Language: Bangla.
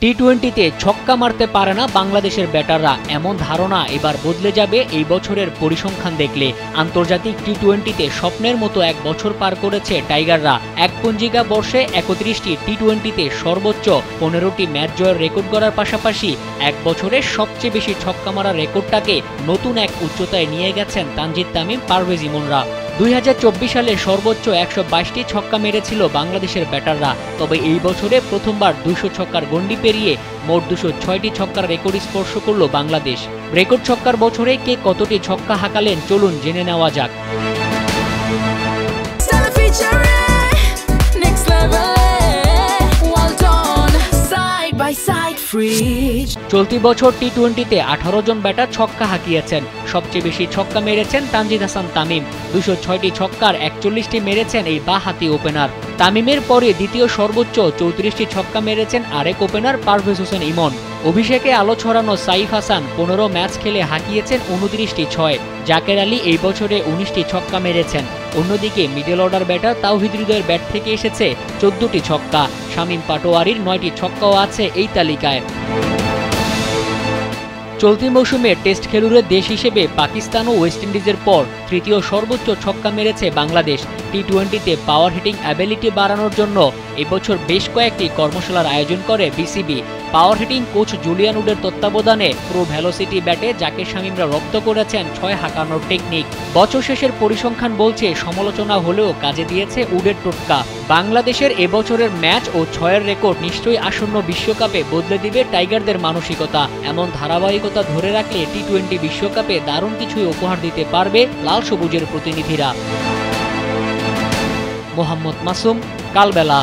টি-20তে ছক্কা মারতে পারে না বাংলাদেশের ব্যাটাররা, এমন ধারণা এবার বদলে যাবে এই বছরের পরিসংখ্যান দেখলে। আন্তর্জাতিক টি-20তে স্বপ্নের মতো এক বছর পার করেছে টাইগাররা। এক পঞ্জিকা বর্ষে ৩১টি টি-20তে সর্বোচ্চ ১৫টি ম্যাচ জয়ের রেকর্ড গড়ার পাশাপাশি এক বছরে সবচেয়ে বেশি ছক্কা মারার রেকর্ডটাকে নতুন এক উচ্চতায় নিয়ে গেছেন তানজিদ তামিম, পারভেজ ইমনরা। ২০২৪ সালে সর্বোচ্চ ১২২টি ছক্কা মেরেছিল বাংলাদেশের ব্যাটাররা। তবে এই বছরে প্রথমবার ২০০ ছক্কার গণ্ডি পেরিয়ে মোট ২০৬টি ছক্কার রেকর্ড স্পর্শ করল বাংলাদেশ। রেকর্ড ছক্কার বছরে কে কতটি ছক্কা হাঁকালেন চলুন জেনে নেওয়া যাক। চলতি বছর টি-20তে ১৮ জন ব্যাটার ছক্কা হাঁকিয়েছেন। সবচেয়ে বেশি ছক্কা মেরেছেন তানজিদ হাসান তামিম। ২০৬টি ছক্কার ৪১টি মেরেছেন এই বাঁহাতি ওপেনার। তামিমের পরে দ্বিতীয় সর্বোচ্চ ৩৪টি ছক্কা মেরেছেন আরেক ওপেনার পারভেজ হোসেন ইমন। অভিষেকে আলো ছড়ানো সাইফ হাসান ১৫ ম্যাচ খেলে হাঁকিয়েছেন ২৯টি ছয়। জাকের আলী এই বছরে ১৯টি ছক্কা মেরেছেন। অন্যদিকে মিডল অর্ডার ব্যাটার তাওহিদ হৃদয়ের ব্যাট থেকে এসেছে ১৪টি ছক্কা। শামীম পাটোয়ারির ৯টি ছক্কাও আছে এই তালিকায়। চলতি মৌসুমে টেস্ট খেলুড়ে দেশ হিসেবে পাকিস্তান ও ওয়েস্ট ইন্ডিজের পর তৃতীয় সর্বোচ্চ ছক্কা মেরেছে বাংলাদেশ। টি-20তে পাওয়ার হিটিং অ্যাবিলিটি বাড়ানোর জন্য এবছর বেশ কয়েকটি কর্মশালার আয়োজন করে BCB. Power hitting coach Julian উডের তত্ত্বাবধানে প্রো ভেলোসিটি ব্যাটে জাকের শামীমরা রপ্ত করেছেন ছয় হাঁকানোর টেকনিক। বছর শেষের পরিসংখ্যান বলছে সমালোচনা হলেও কাজে দিয়েছে উডের টোটকা। বাংলাদেশের এবছরের ম্যাচ ও ছয়ের রেকর্ড নিশ্চয়ই আসন্ন বিশ্বকাপে বদলে দিবে টাইগারদের মানসিকতা। এমন ধারাবাহিকতা ধরে রাখলে টি-20 বিশ্বকাপে দারুণ কিছুই উপহার দিতে পারবে লাল সবুজের প্রতিনিধিরা। মোহাম্মদ মাসুম, কালবেলা।